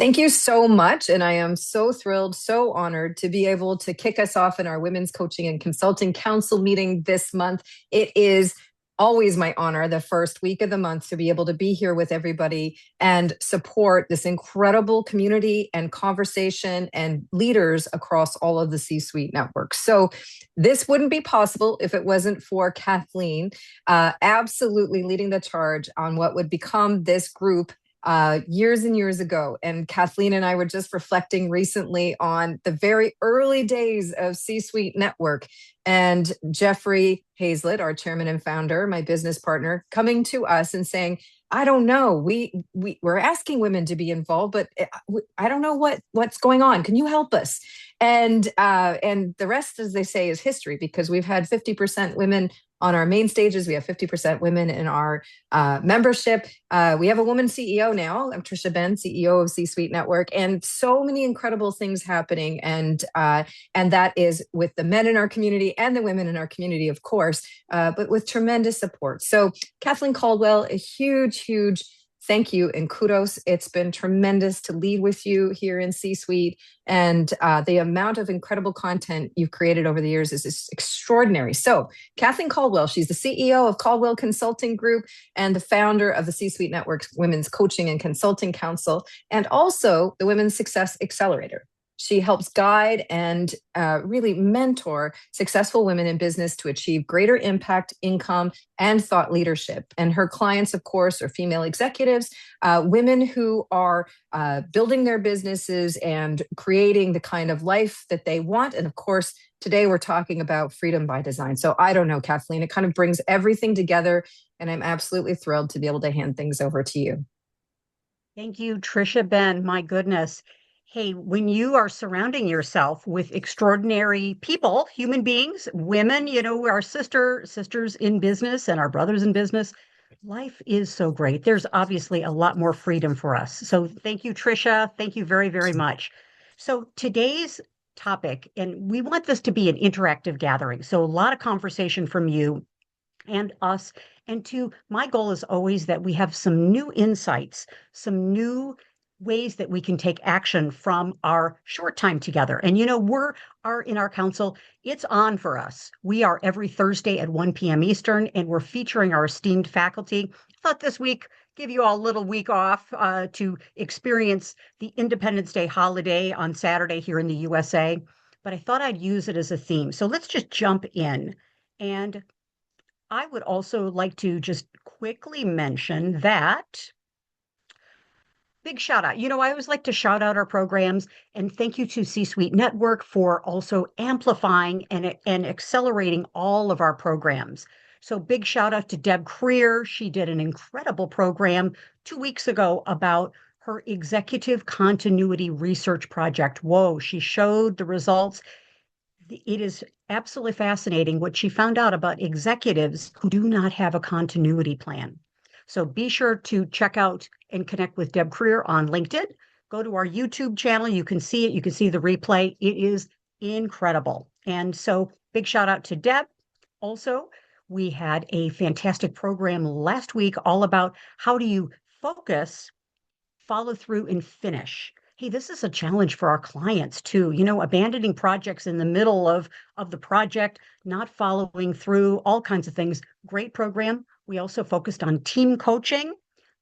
Thank you so much. And I am so thrilled, so honored to be able to kick us off in our Women's Coaching and Consulting Council meeting this month. It is always my honor, the first week of the month, to be able to be here with everybody and support this incredible community and conversation and leaders across all of the C suite networks. So, this wouldn't be possible if it wasn't for Kathleen absolutely leading the charge on what would become this group years and years ago. And Kathleen and I were just reflecting recently on the very early days of C Suite Network. And Jeffrey Hazlett, our chairman and founder, my business partner, coming to us and saying, I don't know. We're asking women to be involved, but I don't know what's going on. Can you help us? And the rest, as they say, is history, because we've had 50% women on our main stages. We have 50% women in our membership. We have a woman CEO now. I'm Trisha Ben, CEO of C-Suite Network, and so many incredible things happening. And that is with the men in our community and the women in our community, of course, but with tremendous support. So Kathleen Caldwell, a huge thank you and kudos. It's been tremendous to lead with you here in C-Suite, and the amount of incredible content you've created over the years is extraordinary. So Kathleen Caldwell, she's the CEO of Caldwell Consulting Group and the founder of the C-Suite Network's Women's Coaching and Consulting Council, and also the Women's Success Accelerator. She helps guide and really mentor successful women in business to achieve greater impact, income, and thought leadership. And her clients, of course, are female executives, women who are building their businesses and creating the kind of life that they want. And of course, today we're talking about freedom by design. So I don't know, Kathleen, it kind of brings everything together. And I'm absolutely thrilled to be able to hand things over to you. Thank you, Trisha Ben. My goodness. Hey, when you are surrounding yourself with extraordinary people, human beings, women, our sisters in business and our brothers in business, life is so great. There's obviously a lot more freedom for us. So thank you, Trisha. Thank you very, very much. So today's topic, and we want this to be an interactive gathering. So a lot of conversation from you and us. And my goal is always that we have some new insights, some new ways that we can take action from our short time together. And in our council, it's on for us. We are every Thursday at 1 p.m. Eastern, and we're featuring our esteemed faculty. I thought this week, give you all a little week off to experience the Independence Day holiday on Saturday here in the USA. But I thought I'd use it as a theme. So let's just jump in. And I would also like to just quickly mention that big shout out. I always like to shout out our programs, and thank you to C-Suite Network for also amplifying and accelerating all of our programs. So big shout out to Deb Creer. She did an incredible program 2 weeks ago about her executive continuity research project. Whoa, she showed the results. It is absolutely fascinating what she found out about executives who do not have a continuity plan. So be sure to check out and connect with Deb Creer on LinkedIn. Go to our YouTube channel. You can see it. You can see the replay. It is incredible. And so big shout out to Deb. Also, we had a fantastic program last week all about how do you focus, follow through, and finish. Hey, this is a challenge for our clients too. Abandoning projects in the middle of the project, not following through, all kinds of things. Great program. We also focused on team coaching,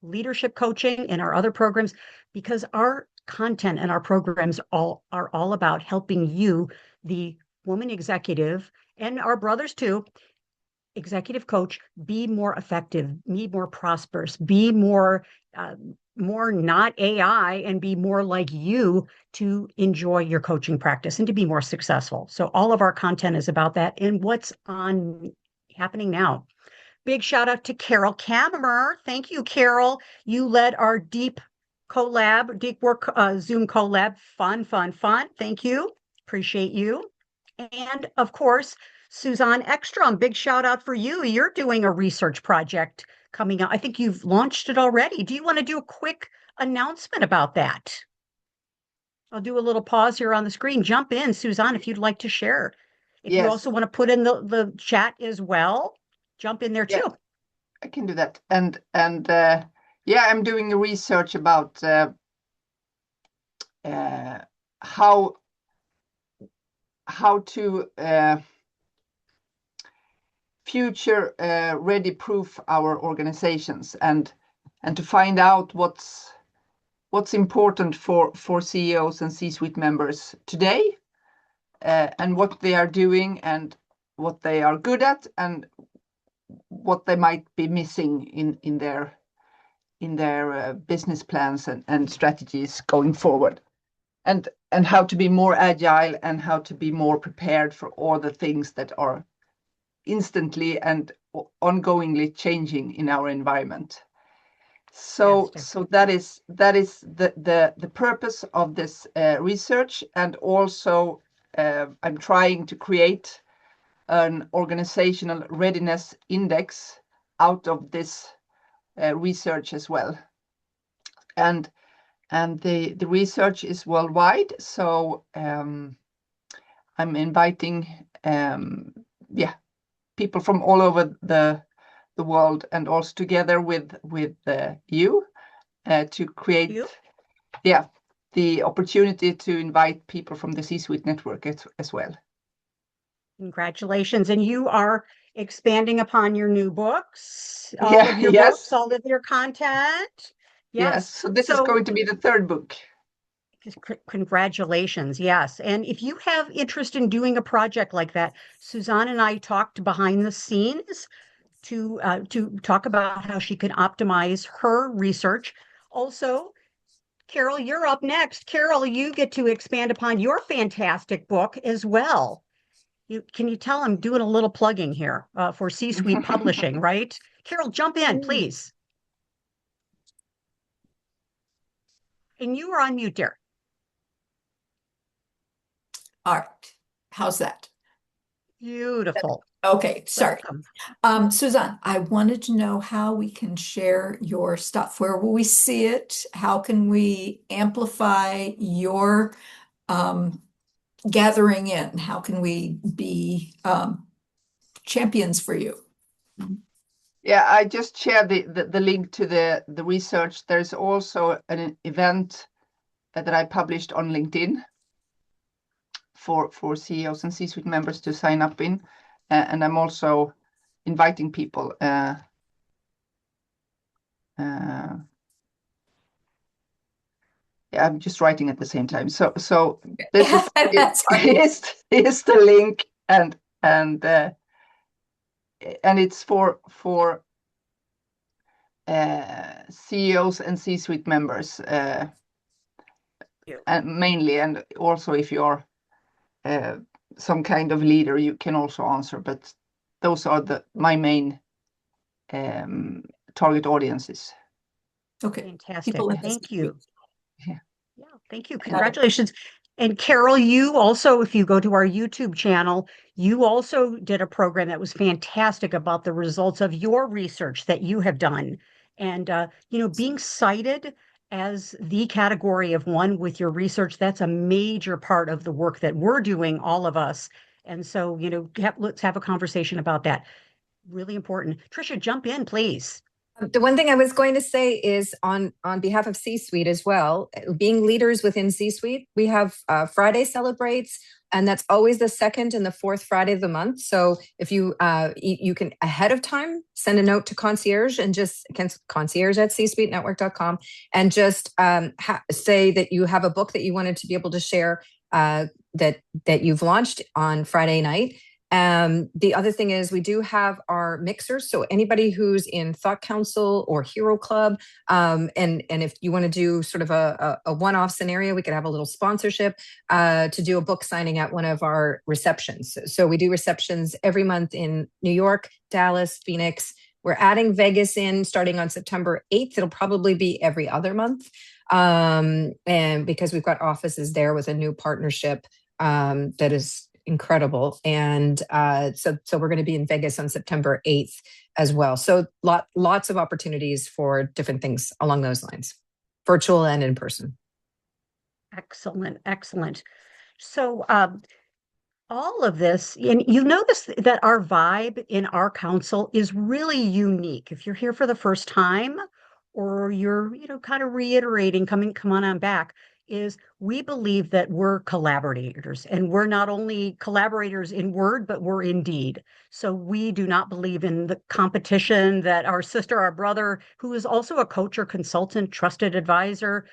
leadership coaching in our other programs, because our content and our programs are all about helping you, the woman executive, and our brothers too, executive coach, be more effective, be more prosperous, be more not AI, and be more like you to enjoy your coaching practice and to be more successful. So all of our content is about that and what's happening now. Big shout out to Carol Kammer. Thank you, Carol. You led our deep work Zoom collab. Fun. Thank you. Appreciate you. And of course, Suzanne Ekstrom, big shout out for you. You're doing a research project coming out. I think you've launched it already. Do you want to do a quick announcement about that? I'll do a little pause here on the screen. Jump in, Suzanne, if you'd like to share. If you also want to put in the chat as well, jump in there too. Yeah, I can do that. And I'm doing research about how to future ready proof our organizations, and to find out what's important for CEOs and C-suite members today, and what they are doing and what they are good at and what they might be missing in their business plans and strategies going forward, and how to be more agile and how to be more prepared for all the things that are instantly and ongoingly changing in our environment. So that is the purpose of this research, and also I'm trying to create an organizational readiness index out of this research as well. And the research is worldwide, so I'm inviting people from all over the world, and also together with you to create the opportunity to invite people from the C-suite network as well. Congratulations. And you are expanding upon your new books, all of your books, all of your content. Yes. So this is going to be the third book. Congratulations. Yes. And if you have interest in doing a project like that, Suzanne and I talked behind the scenes to talk about how she can optimize her research. Also, Carol, you're up next. Carol, you get to expand upon your fantastic book as well. Can you tell I'm doing a little plugging here for C-Suite Publishing, right? Carol, jump in, please. And you are on mute, dear. All right. How's that? Beautiful. Okay, sorry. Suzanne, I wanted to know how we can share your stuff. Where will we see it? How can we amplify your gathering in? How can we be champions for you? Yeah, I just shared the link to the research. There's also an event that I published on LinkedIn for CEOs and C-suite members to sign up in, and I'm also inviting people. Yeah, I'm just writing at the same time. So this is the link, and it's for CEOs and C-suite members, and mainly, and also if you're some kind of leader, you can also answer. But those are my main target audiences. Okay, fantastic. Thank you. Yeah, thank you. Congratulations. And Carol, you also, if you go to our YouTube channel, you also did a program that was fantastic about the results of your research that you have done. And, being cited as the category of one with your research, that's a major part of the work that we're doing, all of us. And so, let's have a conversation about that. Really important. Tricia, jump in, please. The one thing I was going to say is on behalf of C-Suite as well, being leaders within C-Suite, we have Friday Celebrates, and that's always the second and the fourth Friday of the month. So if you can ahead of time send a note to concierge and just concierge@csuitenetwork.com and just say that you have a book that you wanted to be able to share that you've launched on Friday night. The other thing is we do have our mixers. So anybody who's in Thought Council or Hero Club, and if you want to do sort of a one-off scenario, we could have a little sponsorship to do a book signing at one of our receptions. So we do receptions every month in New York, Dallas, Phoenix. We're adding Vegas in starting on September 8th. It'll probably be every other month. And because we've got offices there with a new partnership that is incredible. And so we're going to be in Vegas on September 8th as well. So lots of opportunities for different things along those lines, virtual and in person. Excellent, excellent. So all of this, and you notice that our vibe in our council is really unique. If you're here for the first time, or you're, kind of reiterating, come on back, is we believe that we're collaborators, and we're not only collaborators in word, but we're in deed. So we do not believe in the competition that our sister, our brother, who is also a coach or consultant, trusted advisor,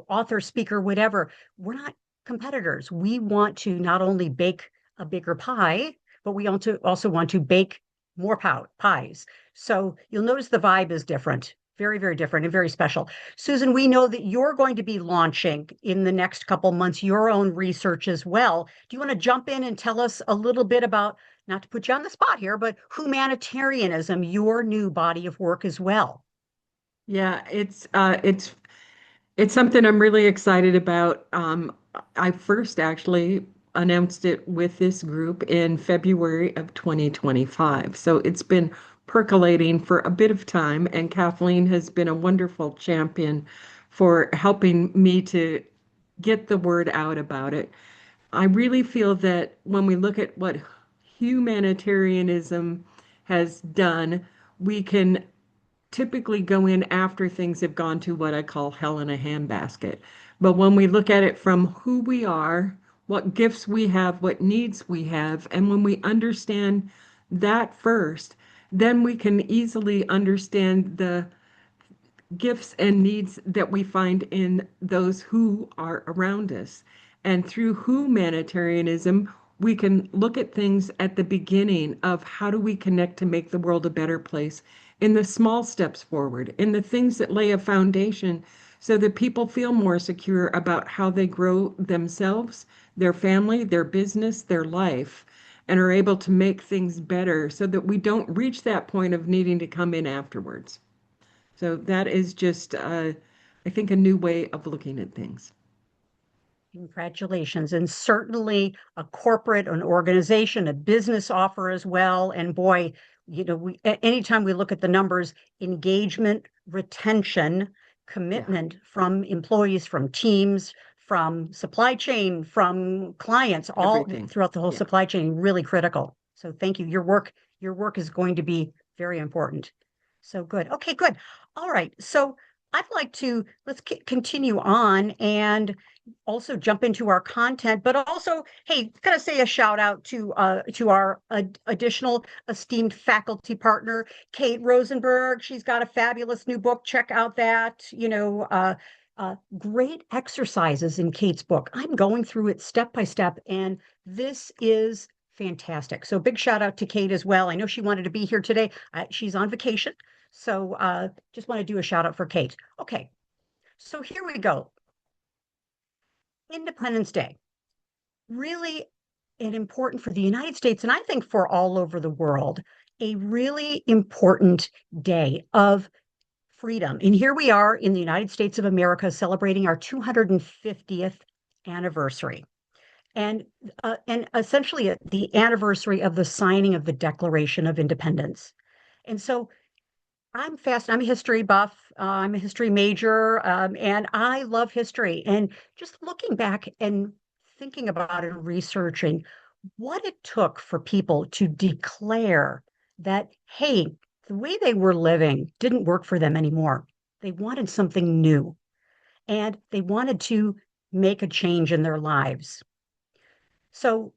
author, speaker, whatever. We're not competitors. We want to not only bake a bigger pie, but we also want to bake more pies. So you'll notice the vibe is different, very, very different and very special. Susan, we know that you're going to be launching in the next couple months your own research as well. Do you want to jump in and tell us a little bit about, not to put you on the spot here, but humanitarianism, your new body of work as well? Yeah, it's something I'm really excited about. I first actually announced it with this group in February of 2025. So it's been percolating for a bit of time, and Kathleen has been a wonderful champion for helping me to get the word out about it. I really feel that when we look at what humanitarianism has done, we can typically go in after things have gone to what I call hell in a handbasket. But when we look at it from who we are, what gifts we have, what needs we have, and when we understand that first, then we can easily understand the gifts and needs that we find in those who are around us. And through humanitarianism, we can look at things at the beginning of how do we connect to make the world a better place in the small steps forward, in the things that lay a foundation so that people feel more secure about how they grow themselves, their family, their business, their life, and are able to make things better so that we don't reach that point of needing to come in afterwards. So that is just, I think, a new way of looking at things. Congratulations. And certainly a corporate, an organization, a business offer as well. And boy, anytime we look at the numbers, engagement, retention, commitment from employees, from teams, from supply chain, from clients, all Everything. throughout the whole Yeah. supply chain, really critical. So thank you. Your work is going to be very important. So good. Okay, good. All right. So I'd like to let's continue on and also jump into our content, but also, hey, gotta say a shout out to our additional esteemed faculty partner, Kate Rosenberg. She's got a fabulous new book. Check out that. Great exercises in Kate's book. I'm going through it step by step, and this is fantastic. So big shout out to Kate as well. I know she wanted to be here today. She's on vacation, so just want to do a shout out for Kate. Okay, so here we go. Independence Day, really an important for the United States, and I think for all over the world, a really important day of freedom. And here we are in the United States of America celebrating our 250th anniversary. And essentially the anniversary of the signing of the Declaration of Independence. And so I'm a history buff. I'm a history major, and I love history. And just looking back and thinking about it and researching what it took for people to declare that, hey, the way they were living didn't work for them anymore. They wanted something new, and they wanted to make a change in their lives. So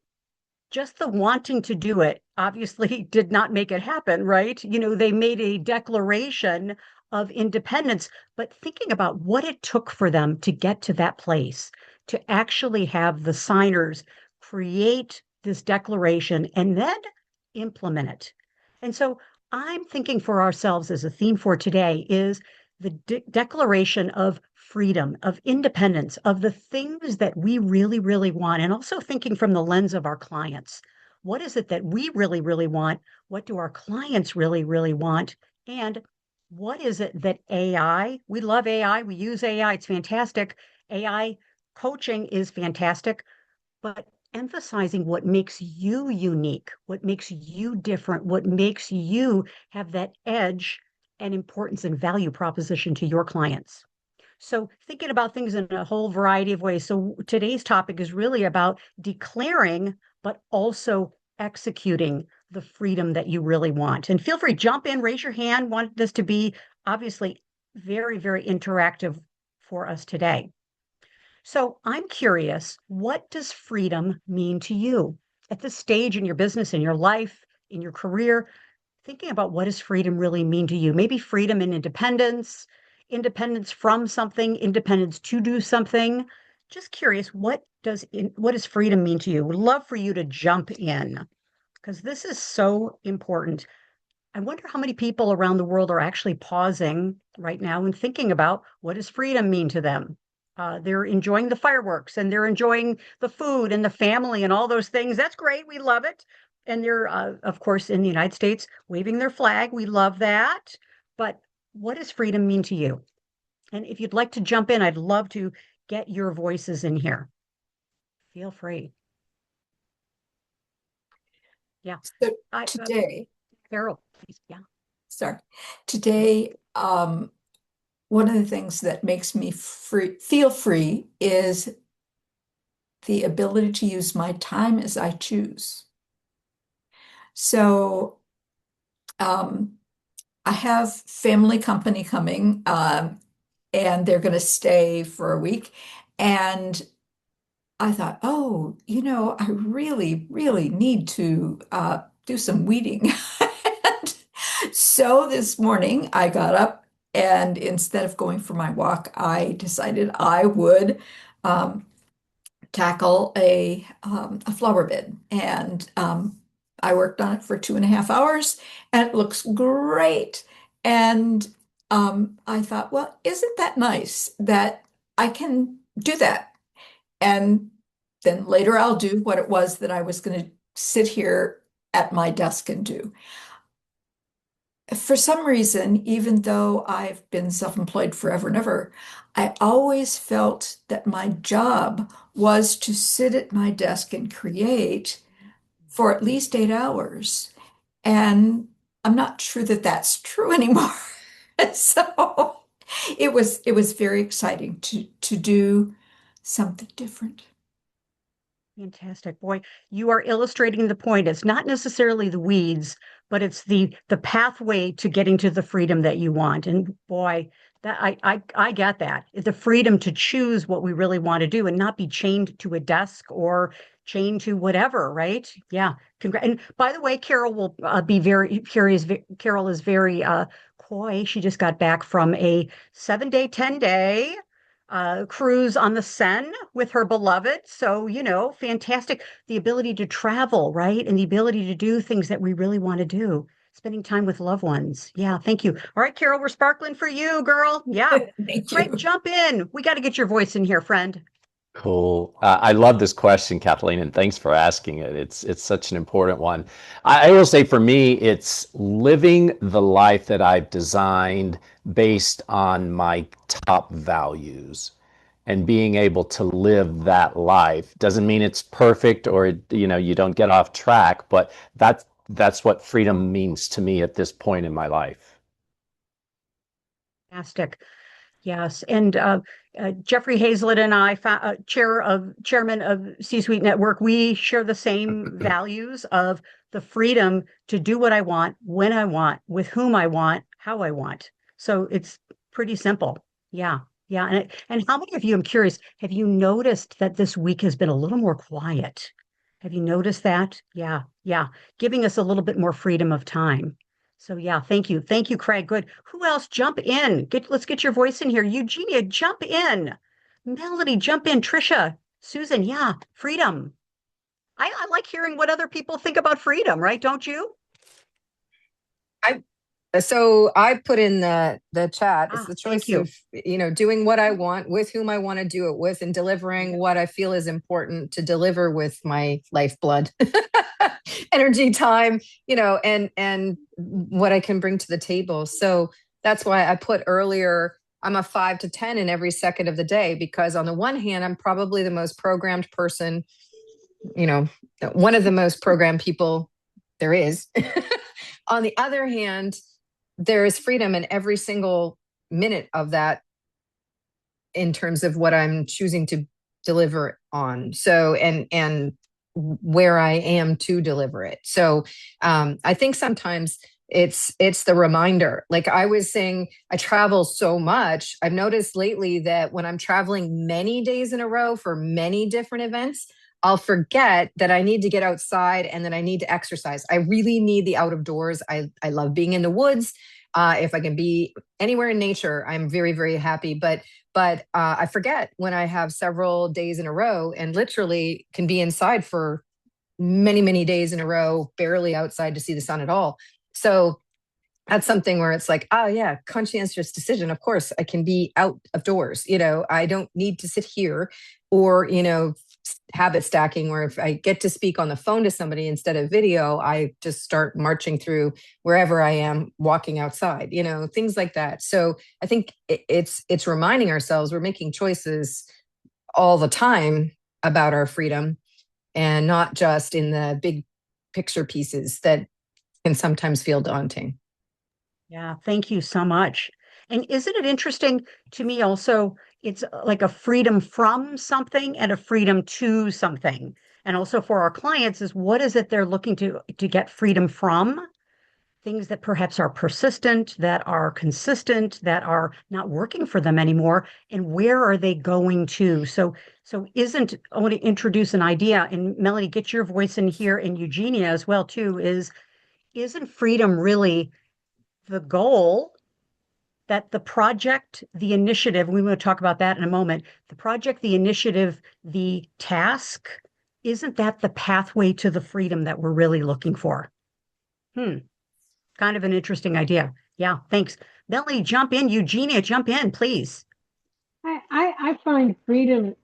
just the wanting to do it obviously did not make it happen, right? They made a declaration of independence, but thinking about what it took for them to get to that place, to actually have the signers create this declaration and then implement it. And so I'm thinking for ourselves as a theme for today is the declaration of freedom, of independence, of the things that we really, really want, and also thinking from the lens of our clients. What is it that we really, really want? What do our clients really, really want? And what is it that AI, we love AI, we use AI, it's fantastic. AI coaching is fantastic, but emphasizing what makes you unique, what makes you different, what makes you have that edge and importance and value proposition to your clients. So thinking about things in a whole variety of ways. So today's topic is really about declaring, but also executing the freedom that you really want. And feel free, jump in, raise your hand. Want this to be obviously very, very interactive for us today. So I'm curious, what does freedom mean to you at this stage in your business, in your life, in your career? Thinking about what does freedom really mean to you? Maybe freedom and independence, independence from something, independence to do something. Just curious, what does freedom mean to you? Would love for you to jump in because this is so important. I wonder how many people around the world are actually pausing right now and thinking about what does freedom mean to them. They're enjoying the fireworks and they're enjoying the food and the family and all those things. That's great. We love it. And they're, of course, in the United States, waving their flag. We love that. But what does freedom mean to you? And if you'd like to jump in, I'd love to get your voices in here. Feel free. Yeah. So today, Carol, please. Yeah. sorry, today, one of the things that makes me feel free is the ability to use my time as I choose. So I have family company coming, and they're going to stay for a week. And I thought, oh, I really, really need to do some weeding. And so this morning I got up, and instead of going for my walk, I decided I would um, tackle a flower bed. And I worked on it for 2.5 hours, and it looks great. And I thought, well, isn't that nice that I can do that? And then later I'll do what it was that I was going to sit here at my desk and do. For some reason, even though I've been self-employed forever and ever, I always felt that my job was to sit at my desk and create for at least 8 hours. And I'm not sure that that's true anymore. So it was very exciting to do something different. Fantastic. Boy, you are illustrating the point. It's not necessarily the weeds, but it's the pathway to getting to the freedom that you want. And boy, that I get that. The freedom to choose what we really want to do and not be chained to a desk or chained to whatever, right? Yeah. And by the way, Carol will be very curious. Carol is very coy. She just got back from a 7-day, 10-day cruise on the Seine with her beloved. So, fantastic. The ability to travel, right? And the ability to do things that we really want to do. Spending time with loved ones. Yeah, thank you. All right, Carol, we're sparkling for you, girl. Yeah. Thank Craig, you. jump in. We got to get your voice in here, friend. Cool. I love this question, Kathleen, and thanks for asking it. It's such an important one. I will say for me, it's living the life that I've designed based on my top values and being able to live that life. Doesn't mean it's perfect or you don't get off track, but that's what freedom means to me at this point in my life. Fantastic. Yes, and Jeffrey Hazlett and I, chairman of C-Suite Network, we share the same values of the freedom to do what I want, when I want, with whom I want, how I want. So it's pretty simple. Yeah, yeah. And how many of you, I'm curious, have you noticed that this week has been a little more quiet? Have you noticed that? Yeah, yeah. Giving us a little bit more freedom of time. So yeah, thank you. Thank you, Craig. Good. Who else? Jump in. Let's get your voice in here. Eugenia, jump in. Melody, jump in. Trisha, Susan, yeah, freedom. I like hearing what other people think about freedom, right? Don't you? So I put in the chat. It's the Thank choice you. of, doing what I want with whom I want to do it with and delivering what I feel is important to deliver with my lifeblood, energy, time, and what I can bring to the table. So that's why I put earlier, I'm a 5 to 10 in every second of the day, because on the one hand, I'm probably the most programmed person, one of the most programmed people there is. On the other hand, there is freedom in every single minute of that in terms of what I'm choosing to deliver on. So, and where I am to deliver it. So, I think sometimes It's the reminder. Like I was saying, I travel so much. I've noticed lately that when I'm traveling many days in a row for many different events, I'll forget that I need to get outside and that I need to exercise. I really need the out of doors. I love being in the woods. If I can be anywhere in nature, I'm very, very happy. But I forget when I have several days in a row and literally can be inside for many, many days in a row, barely outside to see the sun at all. So that's something where it's like, oh yeah, conscientious decision. Of course, I can be out of doors. I don't need to sit here or, habit stacking where if I get to speak on the phone to somebody instead of video, I just start marching through wherever I am walking outside, things like that. So I think it's reminding ourselves we're making choices all the time about our freedom and not just in the big picture pieces that can sometimes feel daunting. Yeah, thank you so much. And isn't it interesting to me also? It's like a freedom from something and a freedom to something. And also for our clients is what is it they're looking to get freedom from? Things that perhaps are persistent, that are consistent, that are not working for them anymore, and where are they going to? So isn't I want to introduce an idea, and Melanie, get your voice in here, and Eugenia as well too, isn't freedom really the goal that the project, the initiative, we will talk about that in a moment, the project, the initiative, the task, isn't that the pathway to the freedom that we're really looking for? Kind of an interesting idea. Yeah, thanks. Melanie, jump in. Eugenia, jump in, please. I find freedom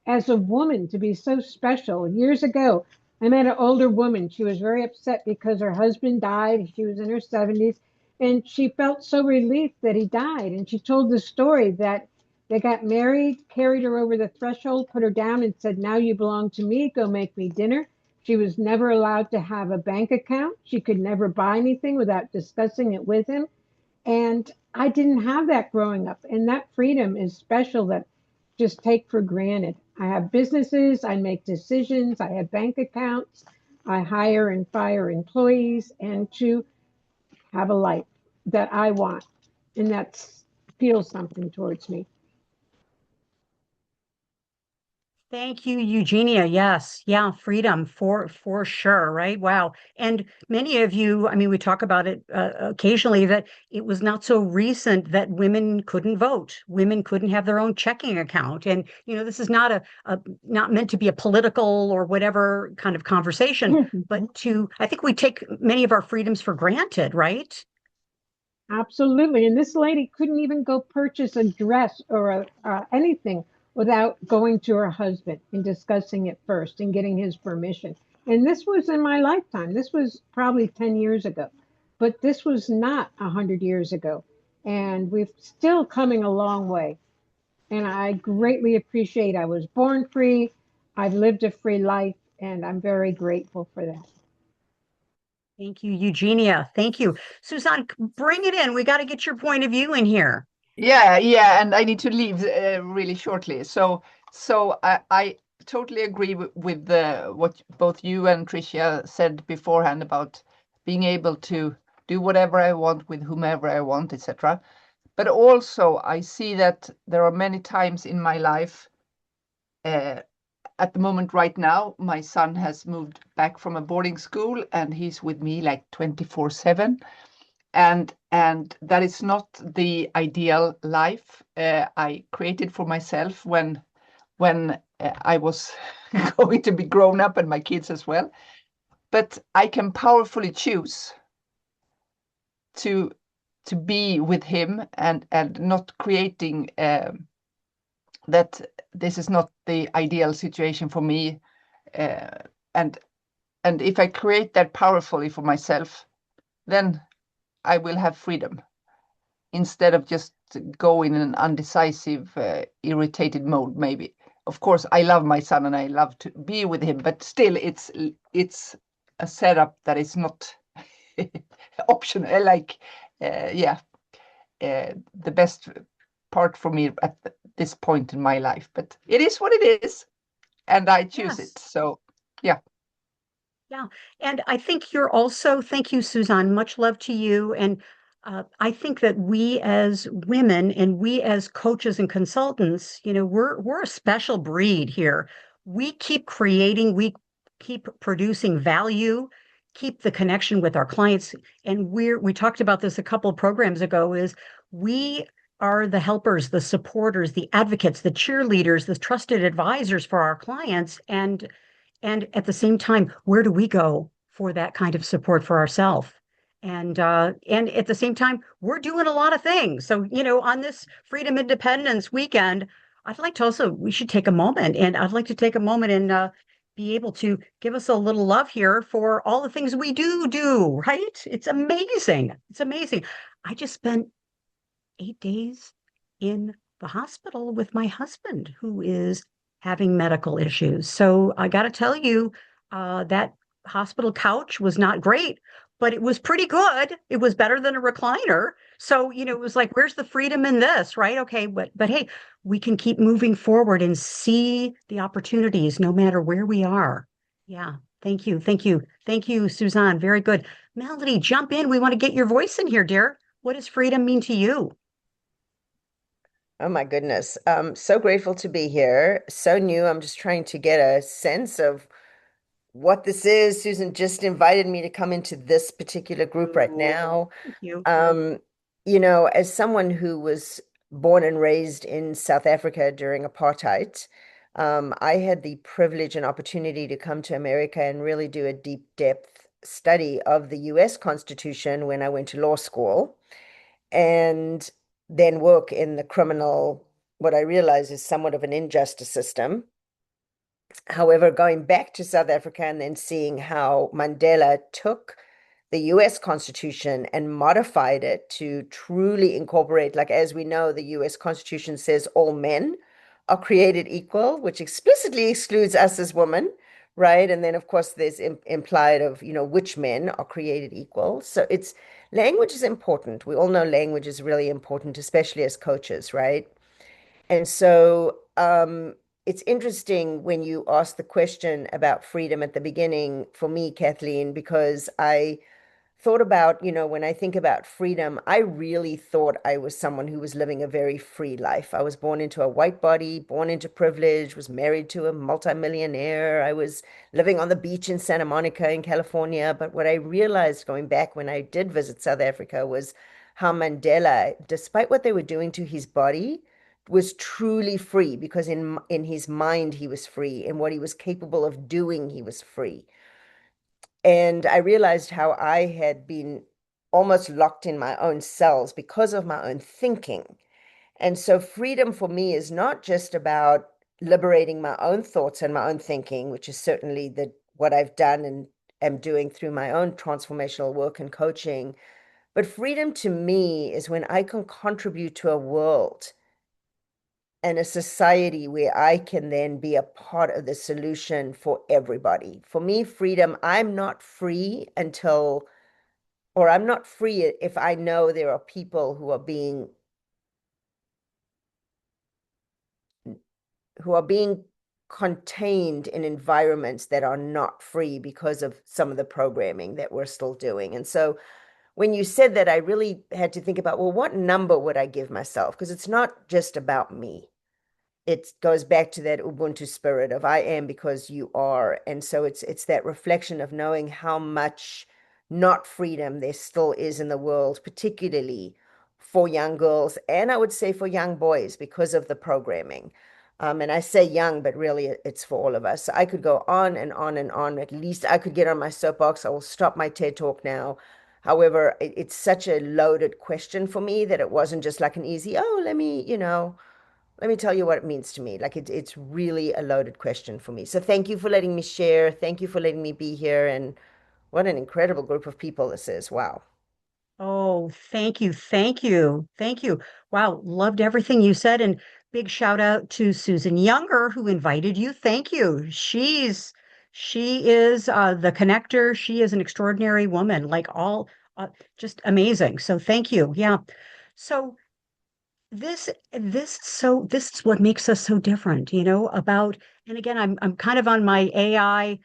as a woman to be so special. Years ago, I met an older woman. She was very upset because her husband died. She was in her 70s, and she felt so relieved that he died. And she told the story that they got married, carried her over the threshold, put her down, and said, "Now you belong to me. Go make me dinner." She was never allowed to have a bank account. She could never buy anything without discussing it with him. And I didn't have that growing up. And that freedom is special that just take for granted. I have businesses, I make decisions, I have bank accounts, I hire and fire employees, and to have a life that I want. And that feels something towards me. Thank you, Eugenia. Yes. Yeah, freedom for sure, right? Wow. And many of you, I mean, we talk about it occasionally that it was not so recent that women couldn't vote. Women couldn't have their own checking account. And, this is not not meant to be a political or whatever kind of conversation, but I think we take many of our freedoms for granted, right? Absolutely. And this lady couldn't even go purchase a dress or anything without going to her husband and discussing it first and getting his permission. And this was in my lifetime. This was probably 10 years ago, but this was not 100 years ago. And we're still coming a long way. And I greatly appreciate I was born free. I've lived a free life, and I'm very grateful for that. Thank you, Eugenia. Thank you. Suzanne, bring it in. We got to get your point of view in here. Yeah, and I need to leave really shortly. So I totally agree with what both you and Tricia said beforehand about being able to do whatever I want with whomever I want, etc. But also I see that there are many times in my life. At the moment right now, my son has moved back from a boarding school and he's with me like 24/7. And that is not the ideal life I created for myself when I was going to be grown up and my kids as well. But I can powerfully choose to be with him and not creating that this is not the ideal situation for me. And if I create that powerfully for myself, then I will have freedom instead of just go in an undecisive, irritated mode, maybe. Of course, I love my son and I love to be with him, but still it's a setup that is not optional. Like, the best part for me at this point in my life. But it is what it is, and I choose it. So, yeah. Yeah. And I think you're also, thank you, Suzanne. Much love to you. And I think that we as women and we as coaches and consultants, we're a special breed here. We keep creating, we keep producing value, keep the connection with our clients. And we talked about this a couple of programs ago, is we are the helpers, the supporters, the advocates, the cheerleaders, the trusted advisors for our clients. And at the same time, where do we go for that kind of support for ourselves? And at the same time, we're doing a lot of things. So, on this Freedom Independence weekend, I'd like to also, we should take a moment, and I'd like to take a moment and be able to give us a little love here for all the things we do, right? It's amazing. It's amazing. I just spent 8 days in the hospital with my husband, who is having medical issues. So I got to tell you, that hospital couch was not great, but it was pretty good. It was better than a recliner. So, it was like, where's the freedom in this, right? Okay, but hey, we can keep moving forward and see the opportunities no matter where we are. Yeah. Thank you. Thank you. Thank you, Suzanne. Very good. Melody, jump in. We want to get your voice in here, dear. What does freedom mean to you? Oh my goodness. So grateful to be here. So new. I'm just trying to get a sense of what this is. Susan just invited me to come into this particular group right now. Thank you. Um, as someone who was born and raised in South Africa during apartheid, I had the privilege and opportunity to come to America and really do a deep depth study of the US Constitution when I went to law school. And then work in the criminal, what I realize is somewhat of an injustice system. However, going back to South Africa and then seeing how Mandela took the US Constitution and modified it to truly incorporate, like as we know, the US Constitution says all men are created equal, which explicitly excludes us as women, right? And then, of course, there's implied of, which men are created equal. So language is important. We all know language is really important, especially as coaches, right? And so it's interesting when you ask the question about freedom at the beginning for me, Kathleen, because I thought about, when I think about freedom, I really thought I was someone who was living a very free life. I was born into a white body, born into privilege, was married to a multimillionaire. I was living on the beach in Santa Monica in California. But what I realized going back when I did visit South Africa was how Mandela, despite what they were doing to his body, was truly free because in his mind he was free. In what he was capable of doing, he was free. And I realized how I had been almost locked in my own cells because of my own thinking. And so freedom for me is not just about liberating my own thoughts and my own thinking, which is certainly what I've done and am doing through my own transformational work and coaching. But freedom to me is when I can contribute to a world and a society where I can then be a part of the solution for everybody. For me, freedom, I'm not free I'm not free if I know there are people who are being contained in environments that are not free because of some of the programming that we're still doing. And so when you said that, I really had to think about, well, what number would I give myself? Because it's not just about me. It goes back to that Ubuntu spirit of I am because you are. And so it's that reflection of knowing how much not freedom there still is in the world, particularly for young girls, and I would say for young boys because of the programming. And I say young, but really it's for all of us. So I could go on and on and on. At least I could get on my soapbox. I will stop my TED Talk now. However, it's such a loaded question for me that it wasn't just like an easy, oh, let me tell you what it means to me. Like it's really a loaded question for me. So thank you for letting me share. Thank you for letting me be here. And what an incredible group of people this is. Wow. Oh, thank you. Thank you. Thank you. Wow. Loved everything you said. And big shout out to Susan Younger, who invited you. Thank you. She is the connector. She is an extraordinary woman, like all just amazing. So thank you. Yeah. So this is what makes us so different, about, and again, I'm kind of on my AI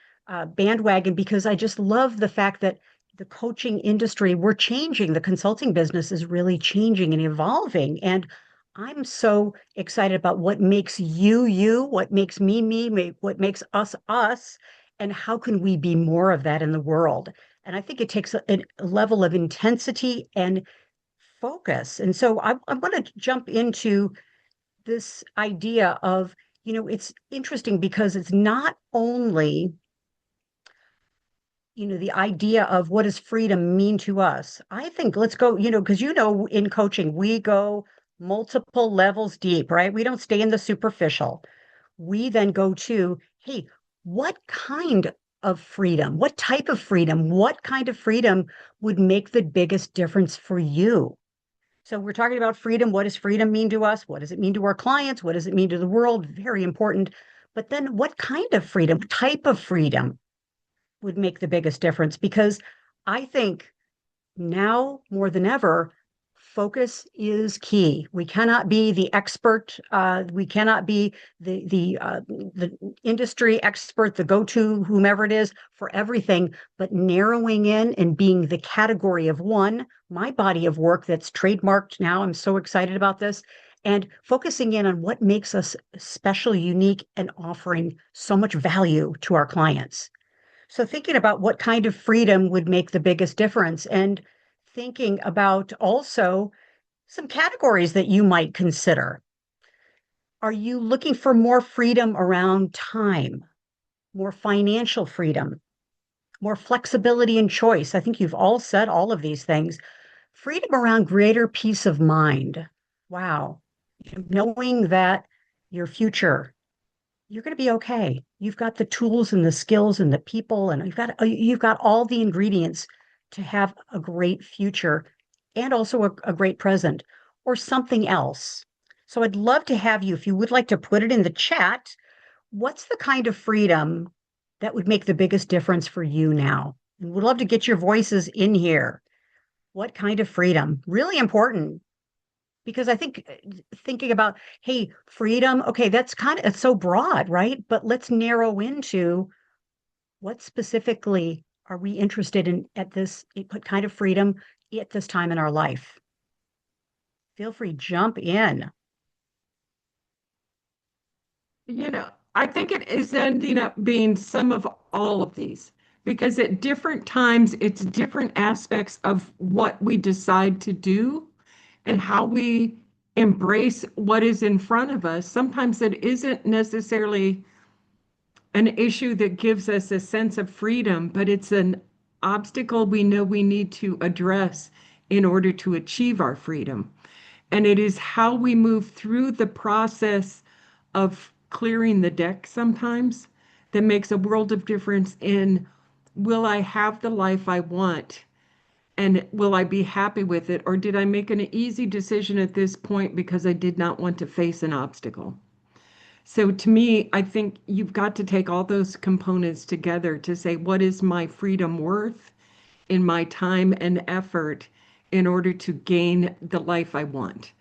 bandwagon because I just love the fact that the coaching industry, we're changing. The consulting business is really changing and evolving. And I'm so excited about what makes you, you, what makes me, what makes us, us, and how can we be more of that in the world? And I think it takes a level of intensity and focus. And so I want to jump into this idea of, it's interesting because it's not only the idea of what does freedom mean to us. I think let's go, because in coaching, we go multiple levels deep, right? We don't stay in the superficial. We then go to, hey, what kind of freedom? What type of freedom? What kind of freedom would make the biggest difference for you? So we're talking about freedom. What does freedom mean to us? What does it mean to our clients? What does it mean to the world? Very important. But then what kind of freedom, type of freedom would make the biggest difference? Because I think now more than ever, focus is key. We cannot be the expert. We cannot be the industry expert, the go-to, whomever it is for everything, but narrowing in and being the category of one, my body of work that's trademarked now. I'm so excited about this. And focusing in on what makes us special, unique, and offering so much value to our clients. So thinking about what kind of freedom would make the biggest difference and thinking about also some categories that you might consider. Are you looking for more freedom around time, more financial freedom, more flexibility and choice? I think you've all said all of these things. Freedom around greater peace of mind. Wow. Knowing that your future, you're going to be okay. You've got the tools and the skills and the people, and you've got all the ingredients to have a great future and also a great present or something else. So I'd love to have you, if you would like to put it in the chat, what's the kind of freedom that would make the biggest difference for you now? And we'd love to get your voices in here. What kind of freedom? Really important because I think thinking about, hey, freedom, okay, it's so broad, right? But let's narrow into what specifically are we interested in what kind of freedom at this time in our life? Feel free, jump in. I think it is ending up being some of all of these because at different times, it's different aspects of what we decide to do and how we embrace what is in front of us. Sometimes it isn't necessarily an issue that gives us a sense of freedom, but it's an obstacle we know we need to address in order to achieve our freedom. And it is how we move through the process of clearing the deck sometimes that makes a world of difference in will I have the life I want? And will I be happy with it? Or did I make an easy decision at this point because I did not want to face an obstacle? So to me, I think you've got to take all those components together to say, what is my freedom worth in my time and effort in order to gain the life I want?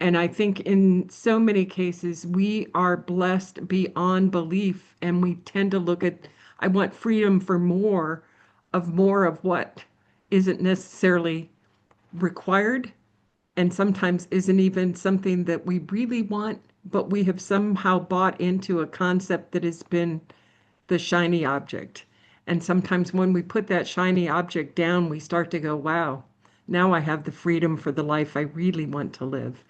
And I think in so many cases, we are blessed beyond belief, and we tend to look at, I want freedom for more of what isn't necessarily required and sometimes isn't even something that we really want, but we have somehow bought into a concept that has been the shiny object. And sometimes when we put that shiny object down, we start to go, wow, now I have the freedom for the life I really want to live.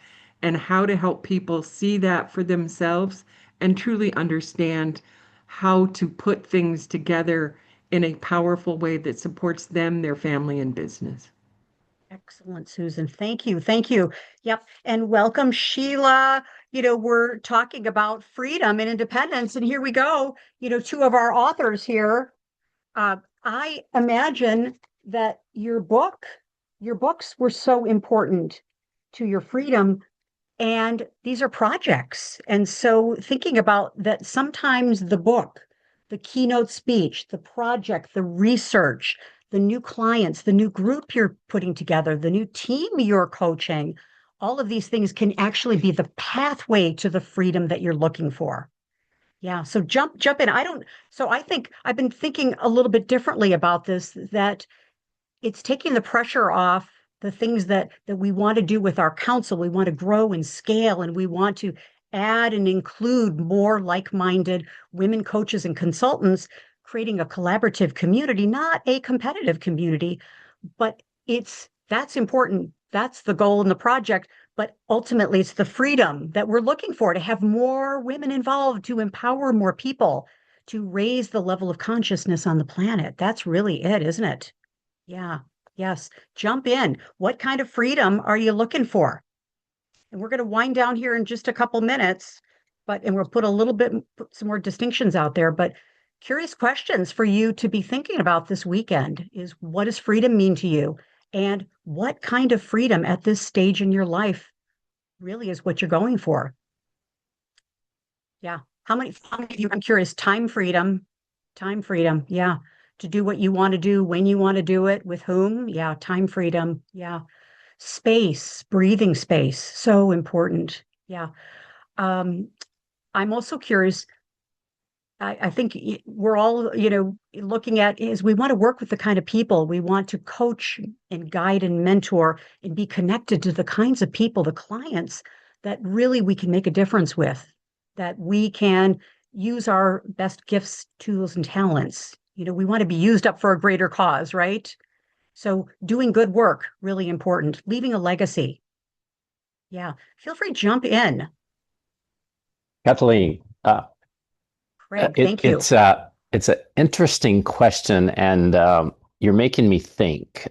And how to help people see that for themselves and truly understand how to put things together in a powerful way that supports them, their family, and business. Excellent, Susan. Thank you. Thank you. Yep. And welcome, Sheila. We're talking about freedom and independence. And here we go. Two of our authors here. I imagine that your books were so important to your freedom. And these are projects. And so thinking about that, sometimes the book, the keynote speech, the project, the research, the new clients, the new group you're putting together, the new team you're coaching, all of these things can actually be the pathway to the freedom that you're looking for. Yeah. So jump in. So I think I've been thinking a little bit differently about this, that it's taking the pressure off the things that we want to do with our council. We want to grow and scale, and we want to add and include more like-minded women coaches and consultants, creating a collaborative community, not a competitive community. But that's important. That's the goal in the project. But ultimately, it's the freedom that we're looking for, to have more women involved, to empower more people, to raise the level of consciousness on the planet. That's really it, isn't it? Yeah. Yes. Jump in. What kind of freedom are you looking for? And we're going to wind down here in just a couple minutes, and we'll put some more distinctions out there. But curious questions for you to be thinking about this weekend is, what does freedom mean to you? And what kind of freedom at this stage in your life really is what you're going for? Yeah. How many of you, I'm curious, time freedom. Yeah. To do what you want to do, when you want to do it, with whom. Yeah. Time freedom. Yeah. Space, breathing space. So important. Yeah. Um, I'm also curious. I think we're all, looking at is, we want to work with the kind of people we want to coach and guide and mentor and be connected to the kinds of people, the clients that really we can make a difference with, that we can use our best gifts, tools, and talents. We want to be used up for a greater cause, right? So doing good work, really important. Leaving a legacy. Yeah. Feel free to jump in. Kathleen, Craig, thank you. it's an interesting question, and you're making me think.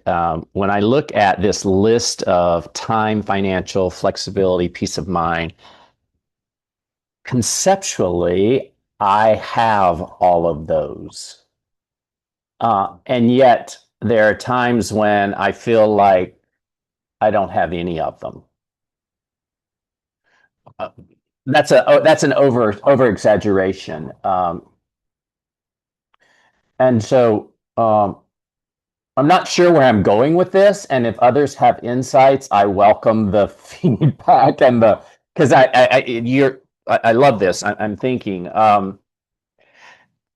When I look at this list of time, financial flexibility, peace of mind, conceptually, I have all of those, and yet there are times when I feel like I don't have any of them. Uh, that's an over exaggeration. And so I'm not sure where I'm going with this. And if others have insights, I welcome the feedback and because I love this. I'm thinking,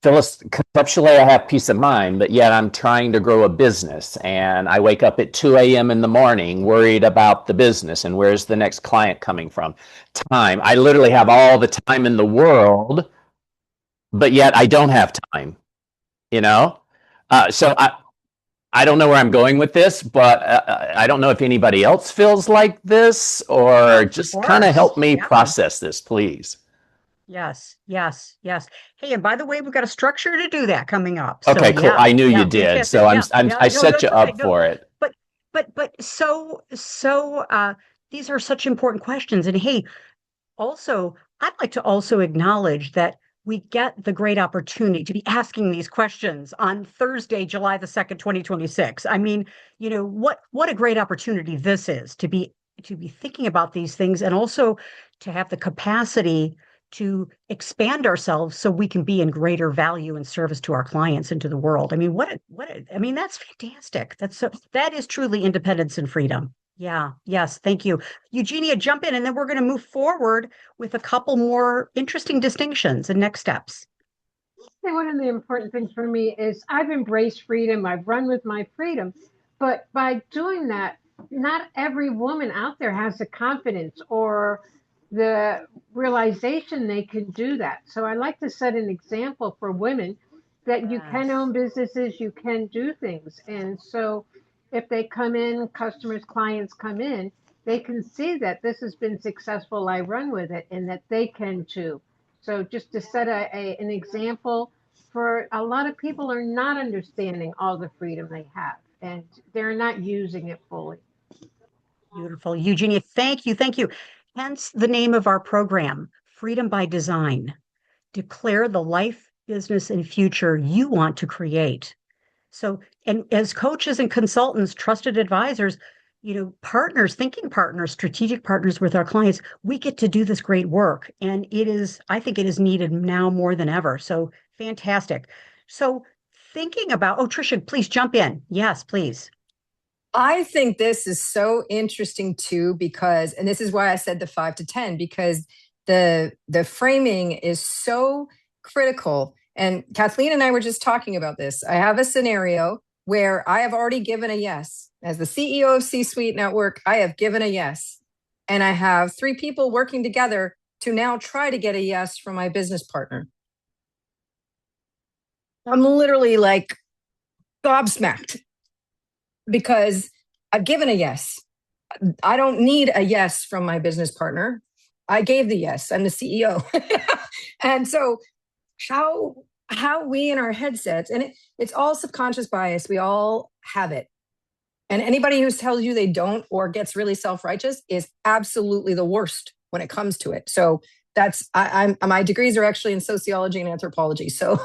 Phyllis, conceptually, I have peace of mind, but yet I'm trying to grow a business, and I wake up at 2 a.m. in the morning worried about the business and where's the next client coming from. Time. I literally have all the time in the world, but yet I don't have time, you know? So I don't know where I'm going with this, but I don't know if anybody else feels like this, or just kind of help me process this, please. Yes. Hey, and by the way, we've got a structure to do that coming up. Okay, So cool. I knew you did. fantastic. So I set you up for it. But these are such important questions. And hey, also, I'd like to also acknowledge that we get the great opportunity to be asking these questions on Thursday, July the 2nd, 2026. I mean, what a great opportunity this is, to be thinking about these things, and also to have the capacity to expand ourselves so we can be in greater value and service to our clients and to the world. I mean, I mean, that's fantastic. That is truly independence and freedom. Yeah. Yes. Thank you. Eugenia, jump in, and then we're going to move forward with a couple more interesting distinctions and next steps. One of the important things for me is I've embraced freedom. I've run with my freedom. But by doing that, not every woman out there has the confidence or the realization they can do that. So I like to set an example for women that you can own businesses, you can do things. And so if they come in, customers, clients come in, they can see that this has been successful, I run with it, and that they can too. So just to set an example, for a lot of people are not understanding all the freedom they have, and they're not using it fully. Beautiful. Eugenia, thank you. Thank you. Hence the name of our program, Freedom by Design. Declare the life, business, and future you want to create. So, and as coaches and consultants, trusted advisors, partners, thinking partners, strategic partners with our clients, we get to do this great work. And I think it is needed now more than ever. So fantastic. So thinking about, Tricia, please jump in. Yes, please. I think this is so interesting too, because, and this is why I said the 5 to 10, because the framing is so critical. And Kathleen and I were just talking about this. I have a scenario where I have already given a yes. As the CEO of C-Suite Network, I have given a yes. And I have 3 people working together to now try to get a yes from my business partner. I'm literally like gobsmacked because I've given a yes. I don't need a yes from my business partner. I gave the yes. I'm the CEO. And so how we in our headsets, and it's all subconscious bias. We all have it. And anybody who tells you they don't or gets really self-righteous is absolutely the worst when it comes to it. So that's my degrees are actually in sociology and anthropology. So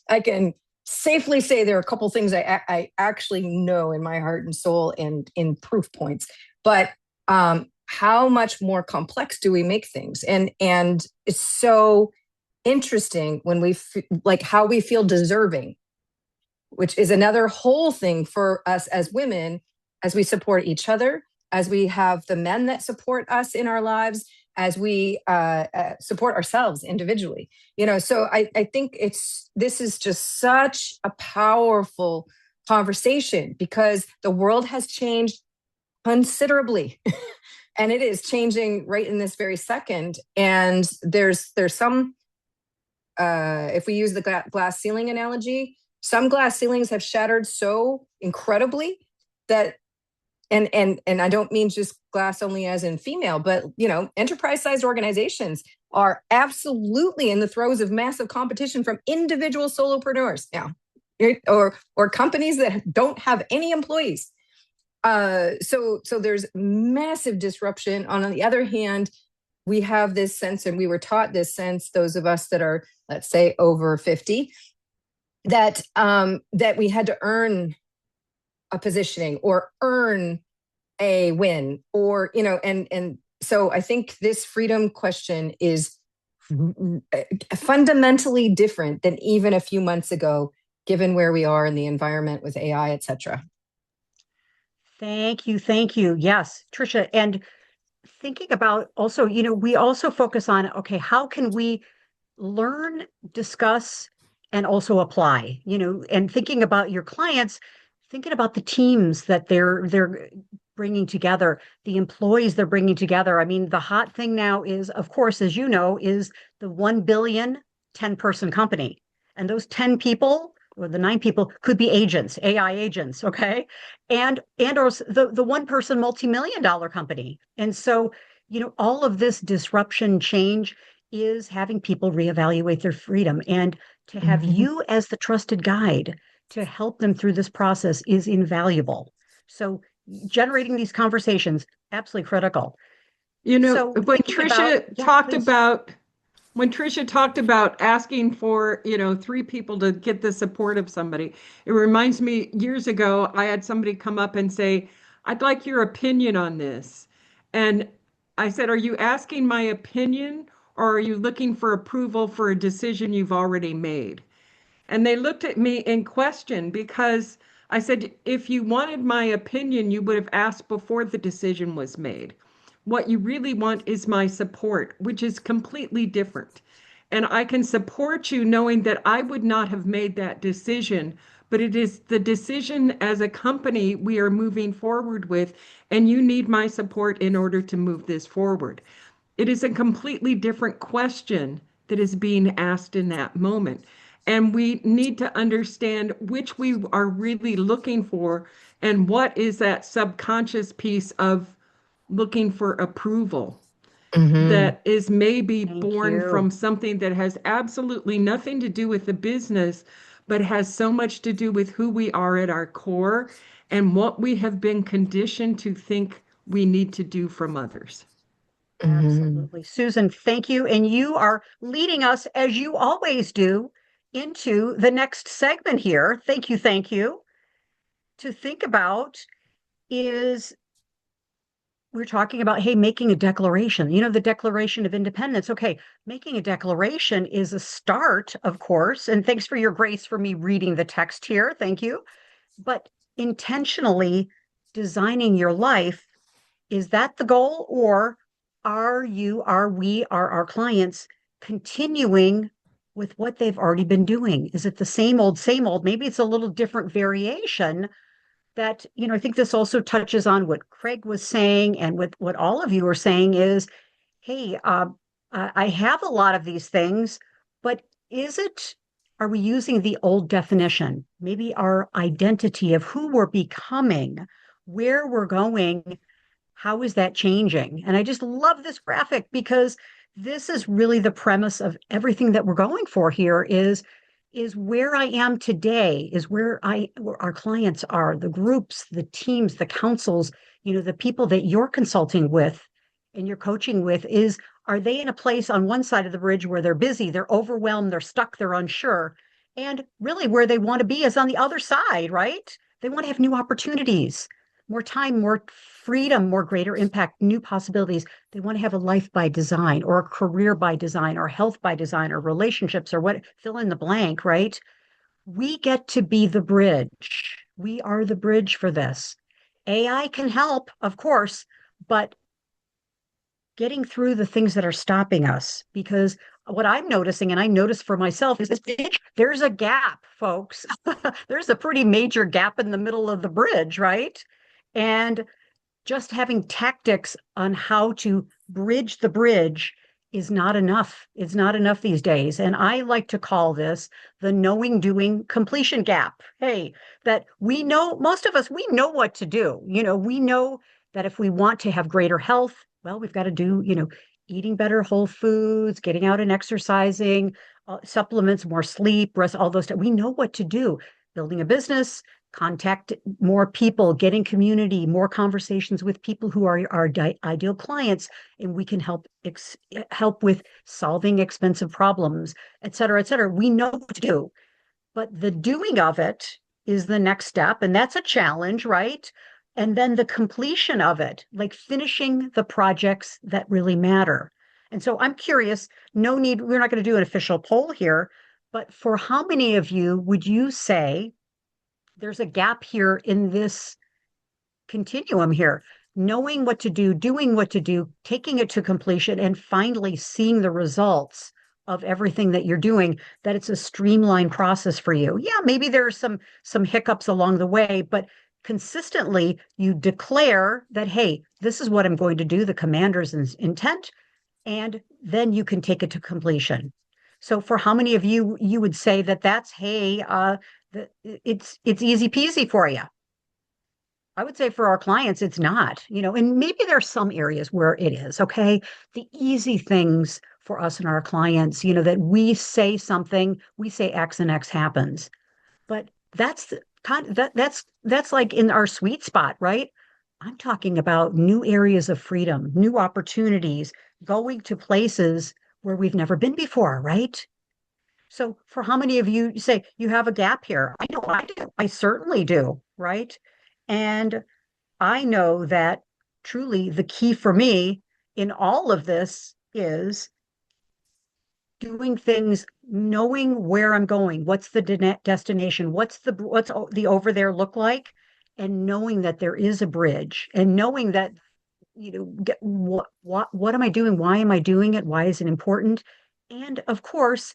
I can safely say there are a couple things I actually know in my heart and soul and in proof points. But how much more complex do we make things? And it's so interesting when we like how we feel deserving, which is another whole thing for us as women, as we support each other, as we have the men that support us in our lives, as we support ourselves individually. So I think this is just such a powerful conversation because the world has changed considerably. And it is changing right in this very second. And there's some, if we use the glass ceiling analogy, some glass ceilings have shattered so incredibly that, and I don't mean just glass only as in female, but enterprise-sized organizations are absolutely in the throes of massive competition from individual solopreneurs now, or companies that don't have any employees. So there's massive disruption. On the other hand, we have this sense, and we were taught this sense, those of us that are, let's say, over 50, that we had to earn a positioning or earn a win, or and so I think this freedom question is fundamentally different than even a few months ago, given where we are in the environment with AI, et cetera. Thank you. Thank you. Yes, Tricia. And thinking about also, we also focus on, okay, how can we learn, discuss, and also apply, and thinking about your clients, thinking about the teams that they're bringing together, the employees they're bringing together. I mean, the hot thing now is, of course, as you know, is the 1 billion 10-person company. And those 10 people or the 9 people could be agents, AI agents, okay? And or the 1-person multi-million-dollar company. And so, all of this disruption change is having people reevaluate their freedom. And to have you as the trusted guide to help them through this process is invaluable. So generating these conversations, absolutely critical. So when Tricia talked about asking for, 3 people to get the support of somebody, it reminds me years ago, I had somebody come up and say, I'd like your opinion on this. And I said, are you asking my opinion or are you looking for approval for a decision you've already made? And they looked at me in question because I said, if you wanted my opinion, you would have asked before the decision was made. What you really want is my support, which is completely different. And I can support you knowing that I would not have made that decision, but it is the decision as a company we are moving forward with, and you need my support in order to move this forward. It is a completely different question that is being asked in that moment. And we need to understand which we are really looking for and what is that subconscious piece of looking for approval that is maybe born from something that has absolutely nothing to do with the business, but has so much to do with who we are at our core and what we have been conditioned to think we need to do from others. Absolutely. Susan, thank you. And you are leading us, as you always do, into the next segment here. Thank you. Thank you. To think about is we're talking about, hey, making a declaration, the Declaration of Independence. Okay, making a declaration is a start, of course. And thanks for your grace for me reading the text here. Thank you. But intentionally designing your life, is that the goal? Or are our clients continuing with what they've already been doing? Is it the same old, same old? Maybe it's a little different variation that, I think this also touches on what Craig was saying and what all of you are saying is, hey, I have a lot of these things, but are we using the old definition? Maybe our identity of who we're becoming, where we're going, how is that changing? And I just love this graphic because this is really the premise of everything that we're going for here is where I am today, is where our clients are, the groups, the teams, the councils, the people that you're consulting with and you're coaching with are they in a place on one side of the bridge where they're busy, they're overwhelmed, they're stuck, they're unsure? And really where they want to be is on the other side, right? They want to have new opportunities, more time, more freedom, more greater impact, new possibilities. They want to have a life by design or a career by design or health by design or relationships or what, fill in the blank, right? We get to be the bridge. We are the bridge for this. AI can help, of course, but getting through the things that are stopping us, because what I'm noticing, and I notice for myself, is there's a gap, folks. There's a pretty major gap in the middle of the bridge, right? And just having tactics on how to bridge the bridge is not enough. It's not enough these days. And I like to call this the knowing, doing, completion gap. Hey, that we know, most of us, we know what to do. We know that if we want to have greater health, well, we've got to do, eating better whole foods, getting out and exercising, supplements, more sleep, rest, all those. We know what to do. Building a business, contact more people, getting community, more conversations with people who are our ideal clients, and we can help with solving expensive problems, et cetera, et cetera. We know what to do, but the doing of it is the next step, and that's a challenge, right? And then the completion of it, like finishing the projects that really matter. And so I'm curious, no need, we're not going to do an official poll here, but for how many of you would you say there's a gap here in this continuum here? Knowing what to do, doing what to do, taking it to completion, and finally seeing the results of everything that you're doing, that it's a streamlined process for you. Yeah, maybe there are some hiccups along the way, but consistently you declare that, hey, this is what I'm going to do, the commander's intent, and then you can take it to completion. So for how many of you would say that that's, hey, it's easy peasy for you? I would say for our clients, it's not, and maybe there are some areas where it is, okay? The easy things for us and our clients, that we say something, we say X and X happens. But that's that's like in our sweet spot, right? I'm talking about new areas of freedom, new opportunities, going to places where we've never been before, right? So for how many of you say you have a gap here? I know I do. I certainly do, right? And I know that truly the key for me in all of this is doing things, knowing where I'm going, what's the destination, what's the over there look like, and knowing that there is a bridge, and knowing that what am I doing? Why am I doing it? Why is it important? And of course,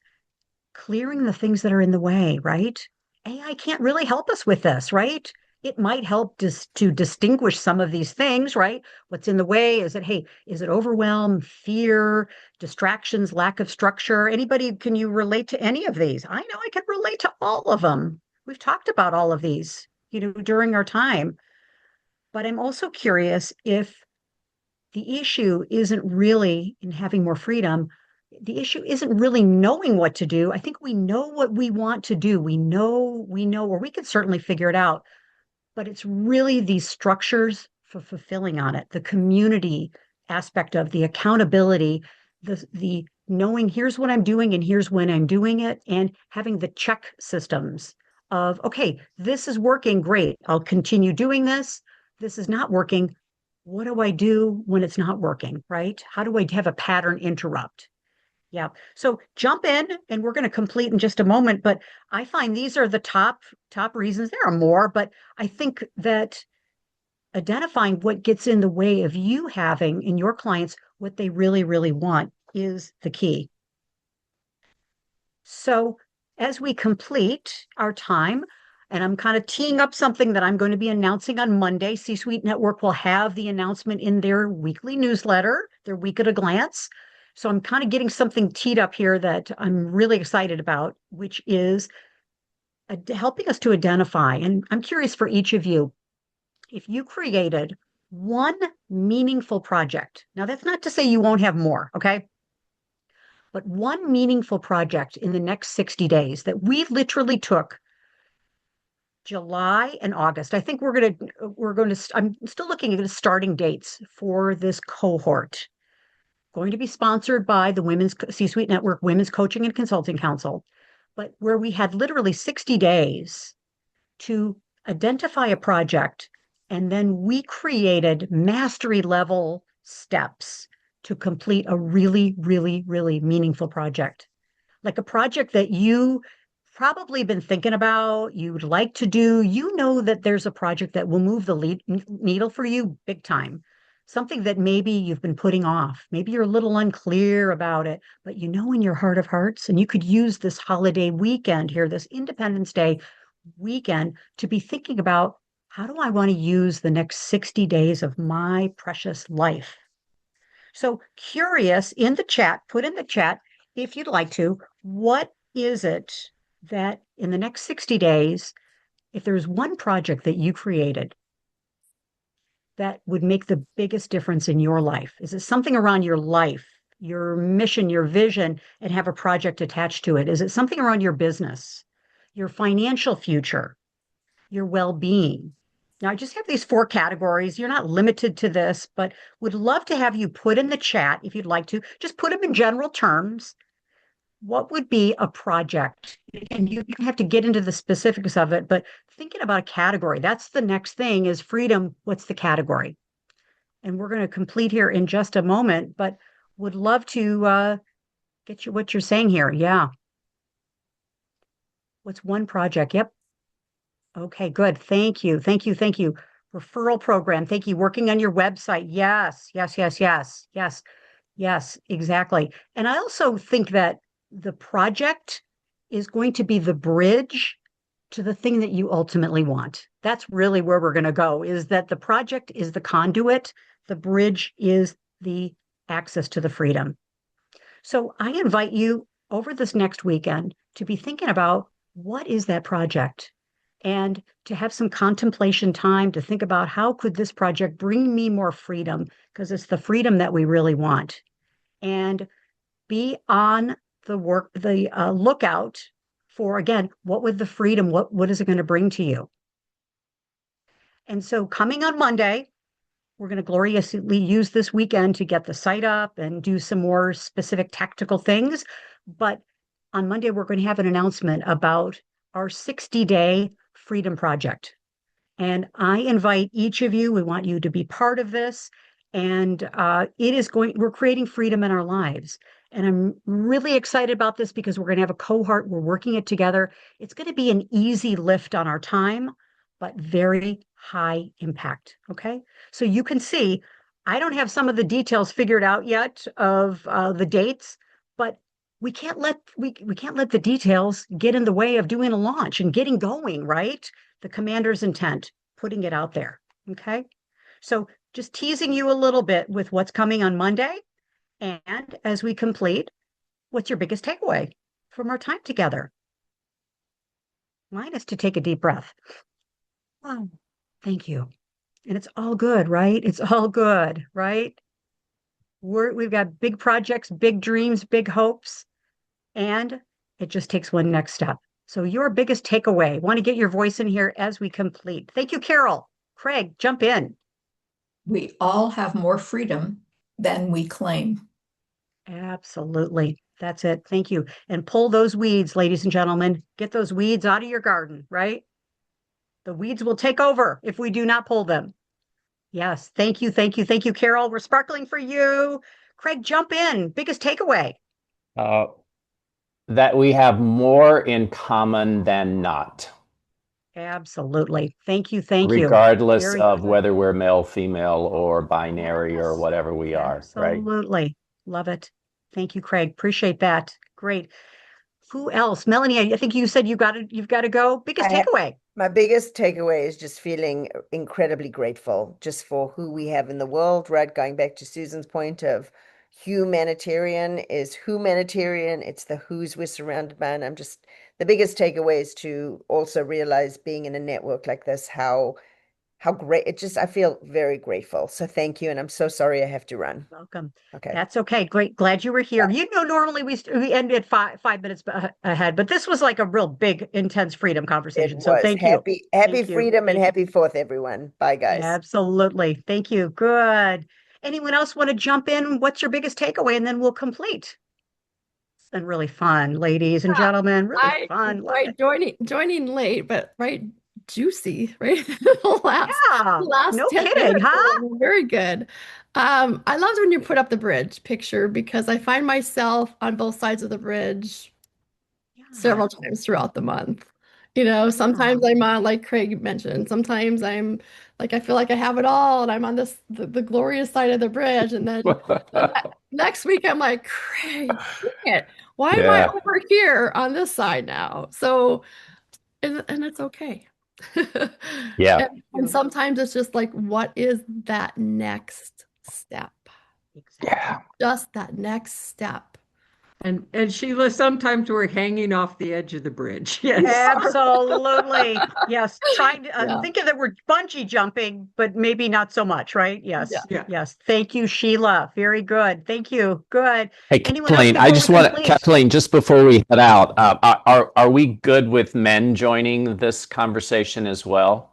clearing the things that are in the way, right? AI can't really help us with this, right? It might help to distinguish some of these things, right? What's in the way? Is it overwhelm, fear, distractions, lack of structure? Anybody, can you relate to any of these? I know I can relate to all of them. We've talked about all of these, during our time. But I'm also curious if the issue isn't really in having more freedom. The issue isn't really knowing what to do. I think we know what we want to do. We know, or we can certainly figure it out, but it's really these structures for fulfilling on it, the community aspect of the accountability, the knowing here's what I'm doing and here's when I'm doing it, and having the check systems of, okay, this is working, great. I'll continue doing this. This is not working. What do I do when it's not working, right? How do I have a pattern interrupt? Yeah. So jump in and we're going to complete in just a moment, but I find these are the top reasons. There are more, but I think that identifying what gets in the way of you having in your clients what they really, really want is the key. So as we complete our time, and I'm kind of teeing up something that I'm going to be announcing on Monday. C-Suite Network will have the announcement in their weekly newsletter, their week at a glance. So I'm kind of getting something teed up here that I'm really excited about, which is helping us to identify. And I'm curious for each of you, if you created one meaningful project. Now, that's not to say you won't have more, okay? But one meaningful project in the next 60 days that we literally took July and August. I think I'm still looking at the starting dates for this cohort. Going to be sponsored by the Women's C-Suite Network, Women's Coaching and Consulting Council, but where we had literally 60 days to identify a project, and then we created mastery level steps to complete a really, really, really meaningful project. Like a project that you probably been thinking about, you'd like to do. You know that there's a project that will move the needle for you big time. Something that maybe you've been putting off. Maybe you're a little unclear about it, but you know in your heart of hearts, and you could use this holiday weekend here, this Independence Day weekend, to be thinking about, how do I want to use the next 60 days of my precious life? So curious, in the chat, put in the chat if you'd like to, what is it that in the next 60 days, if there's one project that you created that would make the biggest difference in your life? Is it something around your life, your mission, your vision, and have a project attached to it? Is it something around your business, your financial future, your well-being? Now, I just have these 4 categories. You're not limited to this, but would love to have you put in the chat if you'd like to. Just put them in general terms. What would be a project? And you have to get into the specifics of it, but thinking about a category, that's the next thing is freedom. What's the category? And we're going to complete here in just a moment, but would love to get you what you're saying here. Yeah. What's one project? Yep. Okay, good. Thank you. Thank you. Thank you. Referral program. Thank you. Working on your website. Yes, yes, yes, yes, yes, yes, exactly. And I also think that the project is going to be the bridge to the thing that you ultimately want. That's really where we're going to go, is that the project is the conduit, the bridge is the access to the freedom. So I invite you over this next weekend to be thinking about, what is that project? And to have some contemplation time to think about, how could this project bring me more freedom? Because it's the freedom that we really want. And be on the lookout for, again, what would the freedom, what is it going to bring to you? And so coming on Monday, we're going to gloriously use this weekend to get the site up and do some more specific tactical things. But on Monday, we're going to have an announcement about our 60-day freedom project. And I invite each of you, we want you to be part of this. And we're creating freedom in our lives. And I'm really excited about this because we're going to have a cohort. We're working it together. It's going to be an easy lift on our time, but very high impact. Okay. So you can see, I don't have some of the details figured out yet of the dates, but we can't let the details get in the way of doing a launch and getting going, right? The commander's intent, putting it out there. Okay. So just teasing you a little bit with what's coming on Monday. And as we complete, what's your biggest takeaway from our time together? Mine is to take a deep breath. Oh, thank you. And it's all good, right? It's all good, right? We've got big projects, big dreams, big hopes, and it just takes one next step. So your biggest takeaway, want to get your voice in here as we complete. Thank you, Carol. Craig, jump in. We all have more freedom than we claim. Absolutely. That's it. Thank you. And pull those weeds, ladies and gentlemen. Get those weeds out of your garden, right? The weeds will take over if we do not pull them. Yes. Thank you. Thank you. Thank you, Carol. We're sparkling for you. Craig, jump in. Biggest takeaway. That we have more in common than not. Absolutely. Thank you. Thank you. Regardless Very of good. whether we're male, female, or binary, or Yes. whatever we are, right? Absolutely. Love it. Thank you, Craig. Appreciate that. Great. Who else? Melanie, I think you said you've got to go. Biggest takeaway. My biggest takeaway is just feeling incredibly grateful just for who we have in the world, right? Going back to Susan's point of humanitarian is humanitarian. It's the who's we're surrounded by. And the biggest takeaway is to also realize being in a network like this, how great I feel very grateful. So thank you. And I'm so sorry I have to run. Welcome. Okay. That's okay. Great. Glad you were here. Yeah. Normally we end at 5 minutes ahead, but this was like a real big, intense freedom conversation. So thank you. Happy freedom and happy 4th, everyone. Bye, guys. Absolutely. Thank you. Good. Anyone else want to jump in? What's your biggest takeaway? And then we'll complete. It's been really fun, ladies and gentlemen. Really fun. Right, joining late, but right, juicy, right? Yeah, last no 10 kidding, minutes huh? were very good. I loved when you put up the bridge picture because I find myself on both sides of the bridge several times throughout the month. Sometimes I'm on, like Craig mentioned, sometimes I'm like, I feel like I have it all and I'm on the glorious side of the bridge. And then next week I'm like, Craig, why am I over here on this side now? So, and it's okay. Yeah. And sometimes it's just like, what is that next step? Exactly. Yeah. Just that next step. And Sheila, sometimes we're hanging off the edge of the bridge. Yes. Absolutely. Yes. Trying to think of that we're bungee jumping, but maybe not so much, right? Yes. Yeah. Yes. Thank you, Sheila. Very good. Thank you. Good. Hey, Anyone else Kathleen, I just want to, Kathleen, just before we head out, are we good with men joining this conversation as well?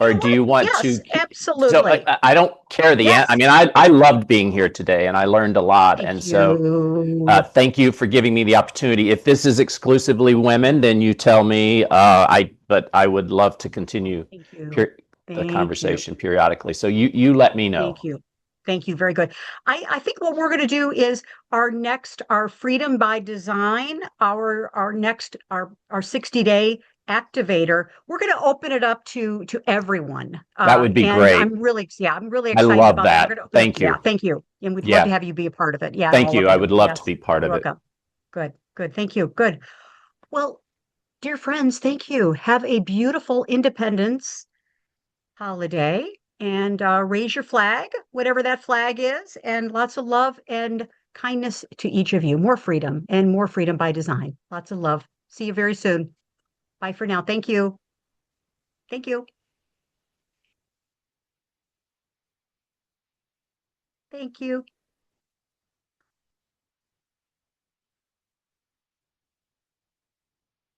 Or do you want to? Yes, absolutely. So I don't care the end. I mean, I loved being here today and I learned a lot. Thank you. Thank you for giving me the opportunity. If this is exclusively women, then you tell me. But I would love to continue the conversation periodically. So you let me know. Thank you. Thank you. Very good. I think what we're going to do is our Freedom by Design, our 60-day activator. We're going to open it up to everyone. That would be great. I'm really excited I love about that. Thank you. Yeah, thank you. And we'd love to have you be a part of it. Yeah. Thank you. I would love to be part of it. Good. Good. Thank you. Good. Well, dear friends, thank you. Have a beautiful Independence holiday and raise your flag, whatever that flag is, and lots of love and kindness to each of you. More freedom and more freedom by design. Lots of love. See you very soon. Bye for now. Thank you. Thank you. Thank you.